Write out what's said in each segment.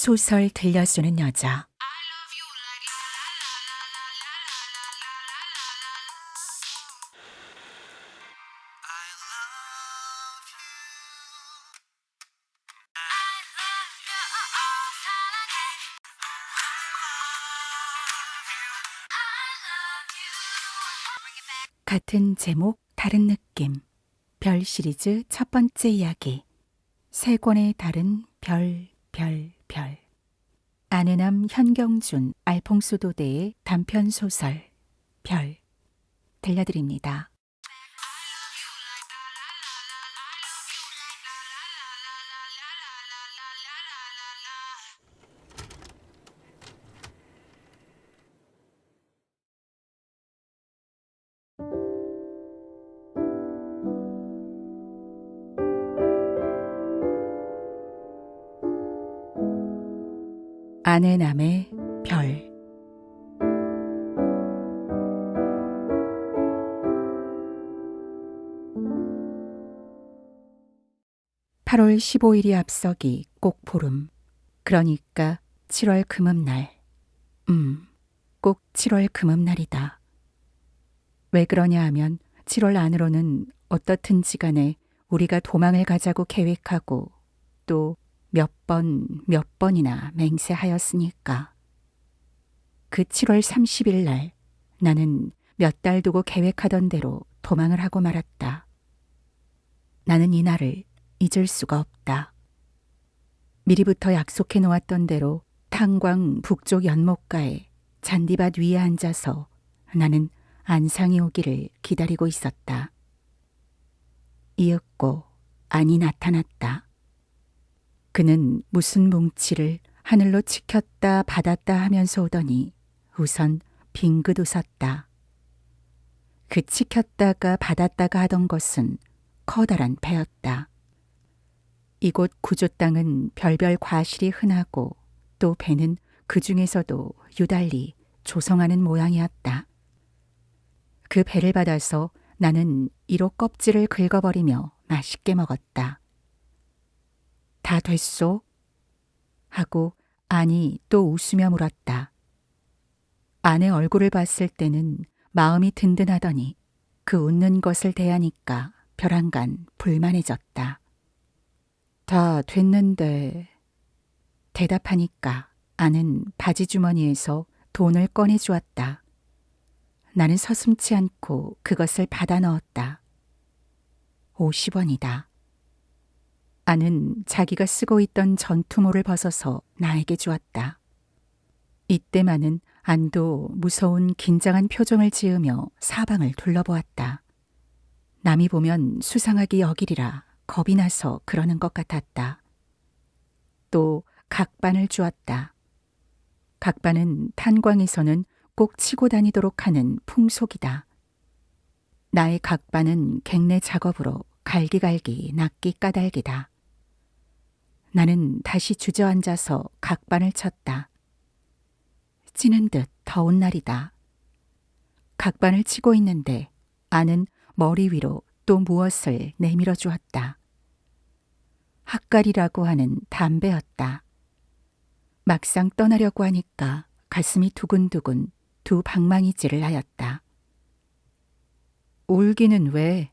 소설 들려주는 여자. 같은 제목, 다른 느낌. 별 시리즈 첫 번째 이야기. 세 권의 다른 별. 안혜남, 현경준, 알퐁소 도대의 단편 소설 별 들려드립니다. 안혜남의 별. (8월 15일이) 앞서기 꼭 보름. 그러니까 7월 금음날. 꼭 7월 금음날이다. 왜 그러냐 하면 7월 안으로는 어떻든지 간에 우리가 도망을 가자고 계획하고 또 몇 번이나 맹세하였으니까. 그 7월 30일 날 나는 몇 달 두고 계획하던 대로 도망을 하고 말았다. 나는 이날을 잊을 수가 없다. 미리부터 약속해 놓았던 대로 탄광 북쪽 연못가에 잔디밭 위에 앉아서 나는 안상이 오기를 기다리고 있었다. 이윽고 안이 나타났다. 그는 무슨 뭉치를 하늘로 치켰다 받았다 하면서 오더니 우선 빙긋 웃었다. 그 치켰다가 받았다가 하던 것은 커다란 배였다. 이곳 구조 땅은 별별 과실이 흔하고 또 배는 그 중에서도 유달리 조성하는 모양이었다. 그 배를 받아서 나는 이로 껍질을 긁어버리며 맛있게 먹었다. 다 됐소? 하고 안이 또 웃으며 물었다. 아내 얼굴을 봤을 때는 마음이 든든하더니 그 웃는 것을 대하니까 벼랑간 불만해졌다. 다 됐는데. 대답하니까 아는 바지 주머니에서 돈을 꺼내 주었다. 나는 서슴지 않고 그것을 받아 넣었다. 50원이다. 아는 자기가 쓰고 있던 전투모를 벗어서 나에게 주었다. 이때만은 안도 무서운 긴장한 표정을 지으며 사방을 둘러보았다. 남이 보면 수상하게 여기리라 겁이 나서 그러는 것 같았다. 또 각반을 주었다. 각반은 탄광에서는 꼭 치고 다니도록 하는 풍속이다. 나의 각반은 갱내 작업으로 갈기갈기 낚기 까닭이다. 나는 다시 주저앉아서 각반을 쳤다. 찌는 듯 더운 날이다. 각반을 치고 있는데 아는 머리 위로 또 무엇을 내밀어 주었다. 핫갈이라고 하는 담배였다. 막상 떠나려고 하니까 가슴이 두근두근 두 방망이질을 하였다. 울기는 왜?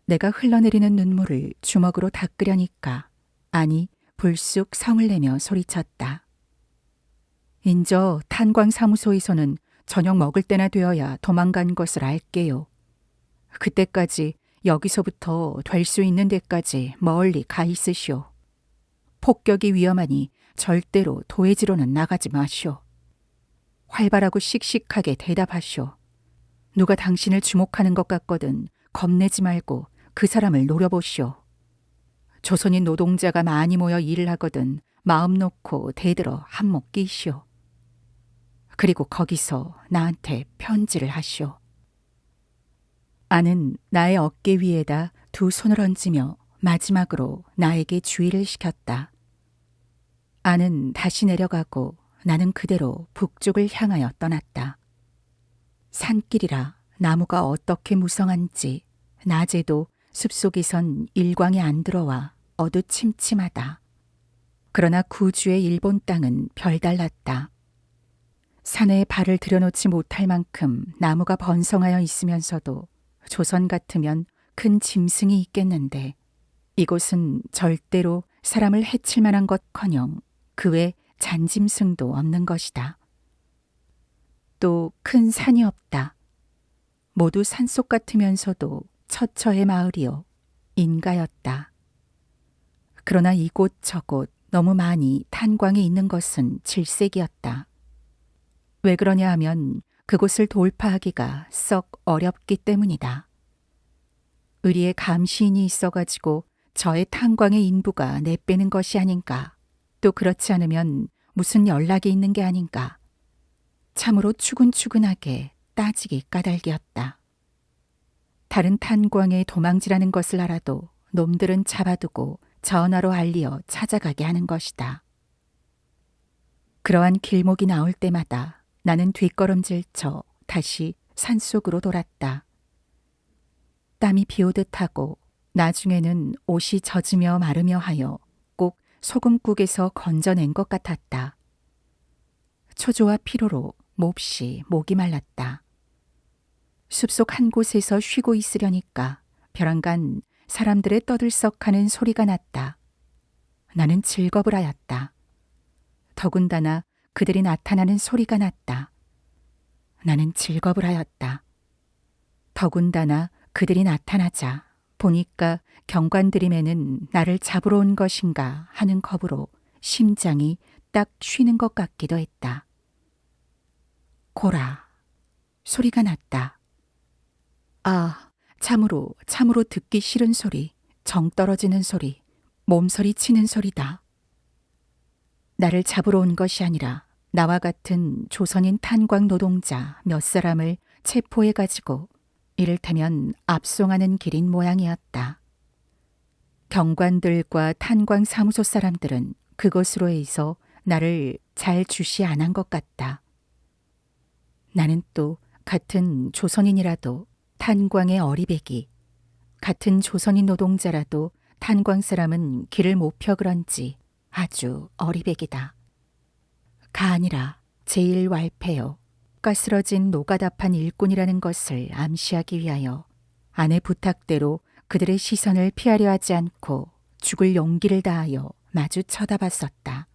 내가 흘러내리는 눈물을 주먹으로 닦으려니까 아니 불쑥 성을 내며 소리쳤다. 인저 탄광사무소에서는 저녁 먹을 때나 되어야 도망간 것을 알게요. 그때까지 여기서부터 될 수 있는 데까지 멀리 가 있으시오. 폭격이 위험하니 절대로 도해지로는 나가지 마시오. 활발하고 씩씩하게 대답하시오. 누가 당신을 주목하는 것 같거든 겁내지 말고 그 사람을 노려보시오. 조선인 노동자가 많이 모여 일을 하거든 마음 놓고 대들어 한몫 끼시오. 그리고 거기서 나한테 편지를 하시오. 아는 나의 어깨 위에다 두 손을 얹으며 마지막으로 나에게 주의를 시켰다. 아는 다시 내려가고 나는 그대로 북쪽을 향하여 떠났다. 산길이라 나무가 어떻게 무성한지 낮에도 숲속에선 일광이 안 들어와 어두침침하다. 그러나 구주의 일본 땅은 별달랐다. 산에 발을 들여놓지 못할 만큼 나무가 번성하여 있으면서도 조선 같으면 큰 짐승이 있겠는데 이곳은 절대로 사람을 해칠 만한 것커녕 그 외 잔짐승도 없는 것이다. 또 큰 산이 없다. 모두 산속 같으면서도 처처의 마을이요 인가였다. 그러나 이곳 저곳 너무 많이 탄광이 있는 것은 질색이었다. 왜 그러냐 하면 그곳을 돌파하기가 썩 어렵기 때문이다. 의리의 감시인이 있어가지고 저의 탄광의 인부가 내빼는 것이 아닌가. 또 그렇지 않으면 무슨 연락이 있는 게 아닌가. 참으로 추근추근하게 따지기 까닭이었다. 다른 탄광에 도망지라는 것을 알아도 놈들은 잡아두고 전화로 알리어 찾아가게 하는 것이다. 그러한 길목이 나올 때마다 나는 뒷걸음질쳐 다시 산속으로 돌았다. 땀이 비오듯 하고 나중에는 옷이 젖으며 마르며 하여 꼭 소금국에서 건져낸 것 같았다. 초조와 피로로 몹시 목이 말랐다. 숲속 한 곳에서 쉬고 있으려니까 벼랑간 사람들의 떠들썩하는 소리가 났다. 나는 즐겁을 하였다. 더군다나 그들이 나타나는 소리가 났다. 나는 즐겁을 하였다. 더군다나 그들이 나타나자 보니까 경관들이매는 나를 잡으러 온 것인가 하는 겁으로 심장이 딱 쉬는 것 같기도 했다. 고라. 소리가 났다. 아, 참으로 듣기 싫은 소리, 정 떨어지는 소리, 몸서리 치는 소리다. 나를 잡으러 온 것이 아니라 나와 같은 조선인 탄광 노동자 몇 사람을 체포해가지고 이를테면 압송하는 길인 모양이었다. 경관들과 탄광 사무소 사람들은 그것으로 해서 나를 잘 주시 안 한 것 같다. 나는 또 같은 조선인이라도 탄광의 어리배기, 같은 조선인 노동자라도 탄광 사람은 길을 못 펴 그런지 아주 어리배기다. 가 아니라 제일 왈패요. 가스러진 노가다판 일꾼이라는 것을 암시하기 위하여 아내 부탁대로 그들의 시선을 피하려 하지 않고 죽을 용기를 다하여 마주 쳐다봤었다.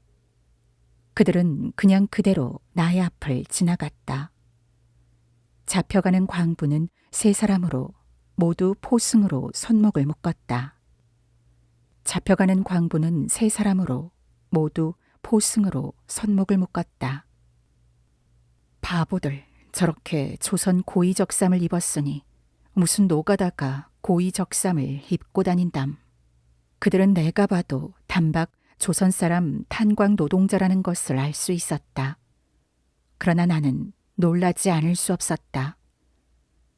그들은 그냥 그대로 나의 앞을 지나갔다. 잡혀가는 광부는 세 사람으로 모두 포승으로 손목을 묶었다. 잡혀가는 광부는 세 사람으로 모두 포승으로 손목을 묶었다. 바보들, 저렇게 조선 고위적삼을 입었으니 무슨 노가다가 고위적삼을 입고 다닌담. 그들은 내가 봐도 단박 조선 사람 탄광 노동자라는 것을 알 수 있었다. 그러나 나는 놀라지 않을 수 없었다.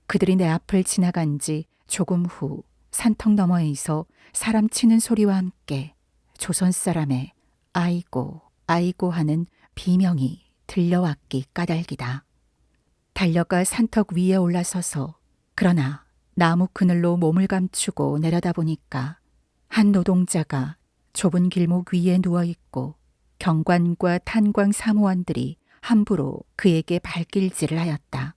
그들이 내 앞을 지나간 지 조금 후 산턱 너머에서 사람 치는 소리와 함께 조선 사람의 아이고 아이고 하는 비명이 들려왔기 까닭이다. 달려가 산턱 위에 올라서서 그러나 나무 그늘로 몸을 감추고 내려다보니까 한 노동자가 좁은 길목 위에 누워있고 경관과 탄광 사무원들이 함부로 그에게 발길질을 하였다.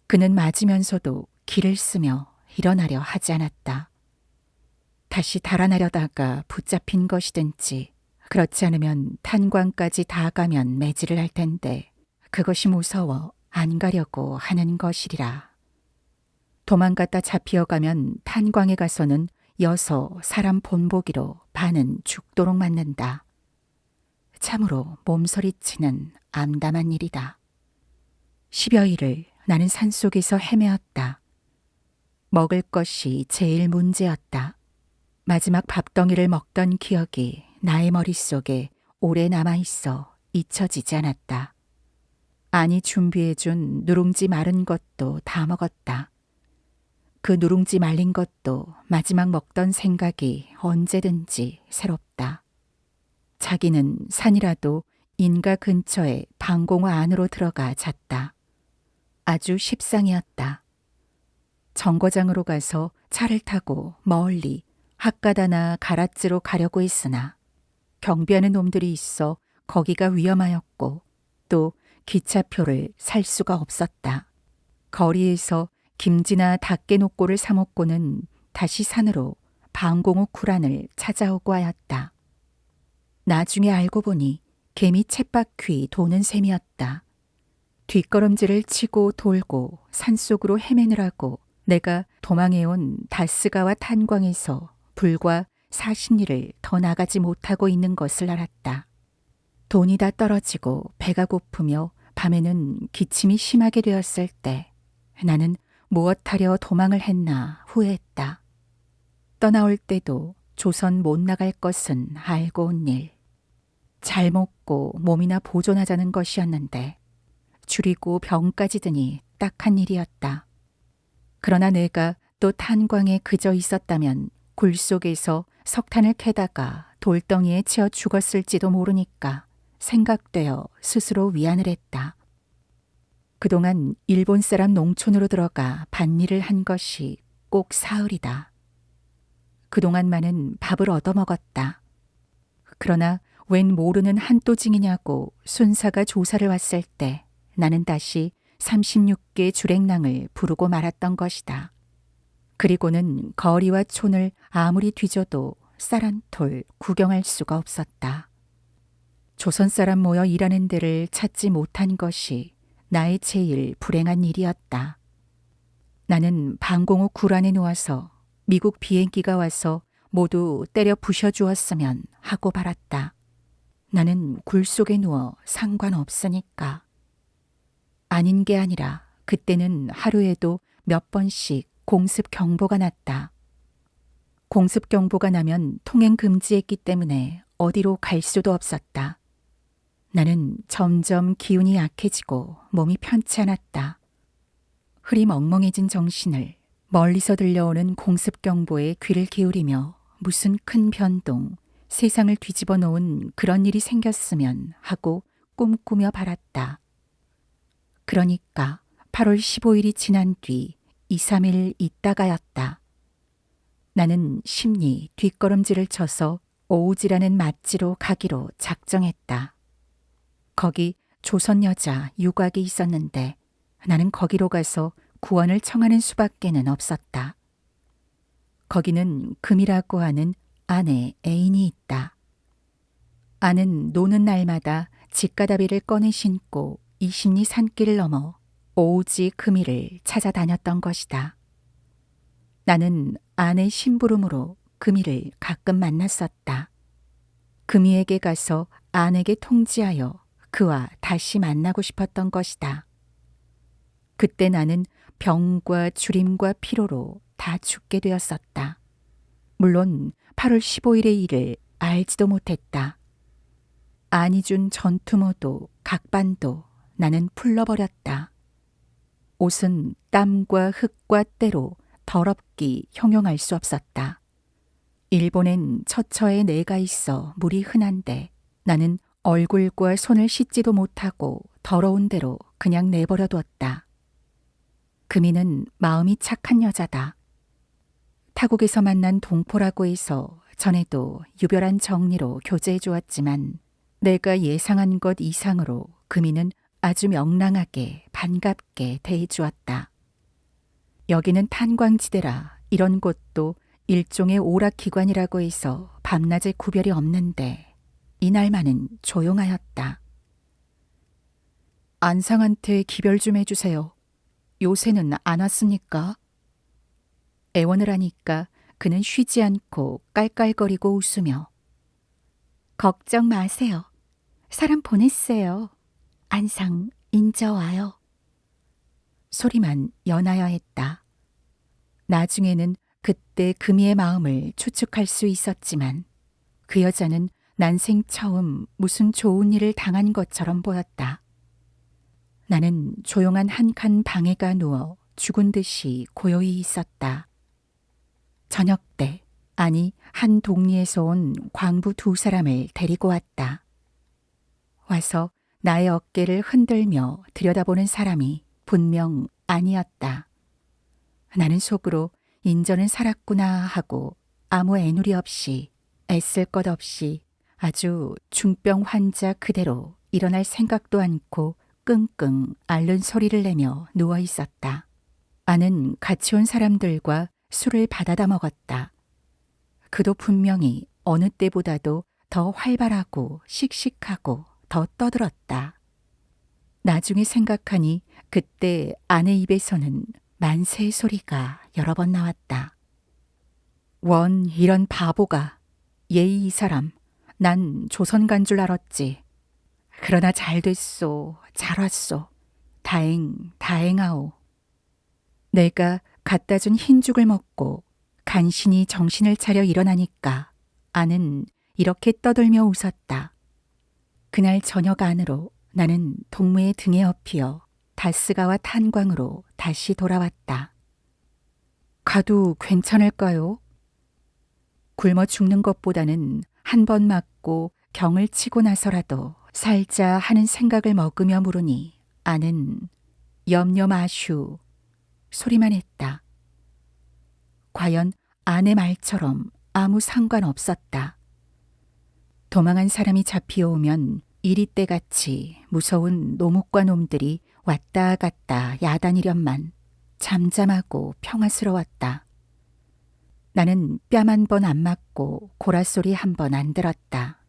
그는 맞으면서도 길을 쓰며 일어나려 하지 않았다. 다시 달아나려다가 붙잡힌 것이든지 그렇지 않으면 탄광까지 다 가면 매질을 할 텐데 그것이 무서워 안 가려고 하는 것이리라. 도망갔다 잡히어가면 탄광에 가서는 여서 사람 본보기로 반은 죽도록 맞는다. 참으로 몸서리치는 암담한 일이다. 10여일을 나는 산속에서 헤매었다. 먹을 것이 제일 문제였다. 마지막 밥덩이를 먹던 기억이 나의 머릿속에 오래 남아있어 잊혀지지 않았다. 아니 준비해준 누룽지 마른 것도 다 먹었다. 그 누룽지 말린 것도 마지막 먹던 생각이 언제든지 새롭다. 자기는 산이라도 인가 근처에 방공호 안으로 들어가 잤다. 아주 십상이었다. 정거장으로 가서 차를 타고 멀리 핫가다나 가라츠로 가려고 했으나 경비하는 놈들이 있어 거기가 위험하였고 또 기차표를 살 수가 없었다. 거리에서 김지나 닭게노꼬를 사 먹고는 다시 산으로 방공호 구란을 찾아오고 하였다. 나중에 알고 보니 개미 쳇바퀴 도는 셈이었다. 뒷걸음질을 치고 돌고 산속으로 헤매느라고 내가 도망해온 다스가와 탄광에서 불과 40리를 더 나가지 못하고 있는 것을 알았다. 돈이 다 떨어지고 배가 고프며 밤에는 기침이 심하게 되었을 때 나는 무엇하려 도망을 했나 후회했다. 떠나올 때도 조선 못 나갈 것은 알고 온 일. 잘 먹고 몸이나 보존하자는 것이었는데 줄이고 병까지 드니 딱한 일이었다. 그러나 내가 또 탄광에 그저 있었다면 굴 속에서 석탄을 캐다가 돌덩이에 치여 죽었을지도 모르니까 생각되어 스스로 위안을 했다. 그동안 일본 사람 농촌으로 들어가 밭일을 한 것이 꼭 사흘이다. 그동안만은 밥을 얻어먹었다. 그러나 웬 모르는 한또징이냐고 순사가 조사를 왔을 때 나는 다시 36개 주랭랑을 부르고 말았던 것이다. 그리고는 거리와 촌을 아무리 뒤져도 쌀 한 톨 구경할 수가 없었다. 조선 사람 모여 일하는 데를 찾지 못한 것이 나의 제일 불행한 일이었다. 나는 방공호 굴안에 누워서 미국 비행기가 와서 모두 때려 부셔주었으면 하고 바랐다. 나는 굴 속에 누워 상관없으니까. 아닌 게 아니라 그때는 하루에도 몇 번씩 공습 경보가 났다. 공습 경보가 나면 통행 금지했기 때문에 어디로 갈 수도 없었다. 나는 점점 기운이 약해지고 몸이 편치 않았다. 흐리멍멍해진 정신을 멀리서 들려오는 공습 경보에 귀를 기울이며 무슨 큰 변동, 세상을 뒤집어 놓은 그런 일이 생겼으면 하고 꿈꾸며 바랐다. 그러니까 8월 15일이 지난 뒤 2, 3일 있다가였다. 나는 심리 뒷걸음질을 쳐서 오우지라는 맛지로 가기로 작정했다. 거기 조선 여자 유곽이 있었는데 나는 거기로 가서 구원을 청하는 수밖에는 없었다. 거기는 금이라고 하는 아내 애인이 있다. 아는 노는 날마다 직가다비를 꺼내 신고 20리 산길을 넘어 오우지 금이를 찾아다녔던 것이다. 나는 아내 심부름으로 금이를 가끔 만났었다. 금이에게 가서 아내에게 통지하여 그와 다시 만나고 싶었던 것이다. 그때 나는 병과 주림과 피로로 다 죽게 되었었다. 물론 8월 15일의 일을 알지도 못했다. 안희준 전투모도 각반도 나는 풀러버렸다. 옷은 땀과 흙과 때로 더럽기 형용할 수 없었다. 일본엔 처처에 내가 있어 물이 흔한데 나는 얼굴과 손을 씻지도 못하고 더러운 대로 그냥 내버려 뒀다. 금이는 마음이 착한 여자다. 타국에서 만난 동포라고 해서 전에도 유별한 정리로 교제해 주었지만 내가 예상한 것 이상으로 금이는 아주 명랑하게 반갑게 대해 주었다. 여기는 탄광지대라 이런 곳도 일종의 오락기관이라고 해서 밤낮의 구별이 없는데 이날만은 조용하였다. 안상한테 기별 좀 해주세요. 요새는 안 왔습니까? 애원을 하니까 그는 쉬지 않고 깔깔거리고 웃으며 걱정 마세요. 사람 보냈어요. 안상 인저 와요. 소리만 연하여 했다. 나중에는 그때 금이의 마음을 추측할 수 있었지만 그 여자는 난생 처음 무슨 좋은 일을 당한 것처럼 보였다. 나는 조용한 한 칸 방에가 누워 죽은 듯이 고요히 있었다. 저녁 때, 아니 한 동리에서 온 광부 2사람을 데리고 왔다. 와서 나의 어깨를 흔들며 들여다보는 사람이 분명 아니었다. 나는 속으로 인저는 살았구나 하고 아무 애누리 없이 애쓸 것 없이 아주 중병 환자 그대로 일어날 생각도 않고 끙끙 앓는 소리를 내며 누워 있었다. 아는 같이 온 사람들과 술을 받아다 먹었다. 그도 분명히 어느 때보다도 더 활발하고 씩씩하고 더 떠들었다. 나중에 생각하니 그때 아내 입에서는 만세의 소리가 여러 번 나왔다. 원 이런 바보가. 예의 이 사람. 난 조선 간 줄 알았지. 그러나 잘 됐소. 잘 왔소. 다행하오. 내가 갖다 준 흰죽을 먹고 간신히 정신을 차려 일어나니까 아는 이렇게 떠들며 웃었다. 그날 저녁 안으로 나는 동무의 등에 업히어 다스가와 탄광으로 다시 돌아왔다. 가도 괜찮을까요? 굶어 죽는 것보다는 한 번 맞고 경을 치고 나서라도 살자 하는 생각을 먹으며 물으니 아는 염려 마슈 소리만 했다. 과연 아내 말처럼 아무 상관없었다. 도망한 사람이 잡히어오면 이리떼같이 무서운 노목과 놈들이 왔다 갔다 야단이련만 잠잠하고 평화스러웠다. 나는 뺨 한 번 안 맞고 고라소리 한 번 안 들었다.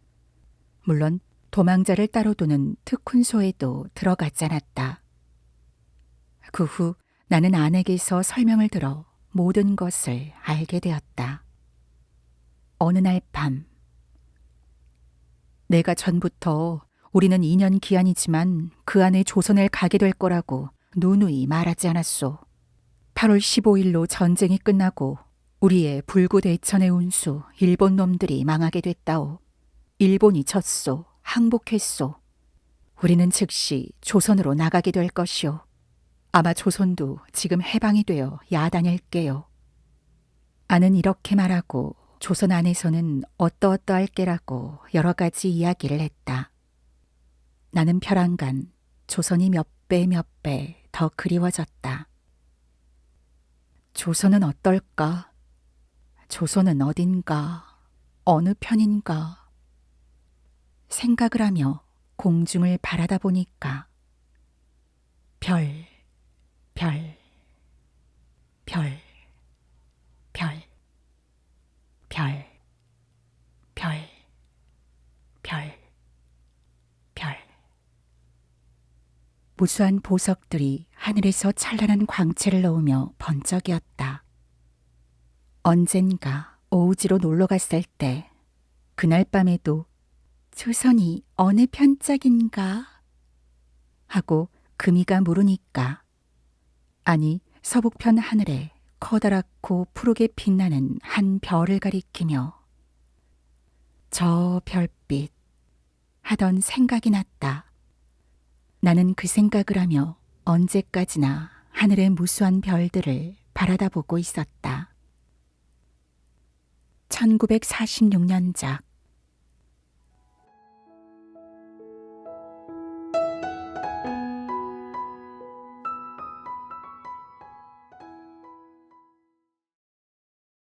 물론 도망자를 따로 두는 특훈소에도 들어가지 않았다. 그 후 나는 아내에게서 설명을 들어 모든 것을 알게 되었다. 어느 날 밤, 내가 전부터 우리는 2년 기한이지만 그 안에 조선을 가게 될 거라고 누누이 말하지 않았소. 8월 15일로 전쟁이 끝나고 우리의 불구대천의 운수 일본 놈들이 망하게 됐다오. 일본이 졌소. 항복했소. 우리는 즉시 조선으로 나가게 될 것이오. 아마 조선도 지금 해방이 되어 야단일게요. 아는 이렇게 말하고 조선 안에서는 어떠어떠할 게라고 여러 가지 이야기를 했다. 나는 벼랑간 조선이 몇 배 더 그리워졌다. 조선은 어떨까? 조선은 어딘가? 어느 편인가? 생각을 하며 공중을 바라다 보니까 별, 별, 별, 별, 별, 별, 별, 별. 무수한 보석들이 하늘에서 찬란한 광채를 놓으며 번쩍이었다. 언젠가 오우지로 놀러 갔을 때 그날 밤에도 조선이 어느 편짝인가 하고 금이가 물으니까 아니 서북편 하늘에 커다랗고 푸르게 빛나는 한 별을 가리키며 저 별빛 하던 생각이 났다. 나는 그 생각을 하며 언제까지나 하늘의 무수한 별들을 바라다보고 있었다. 1946년작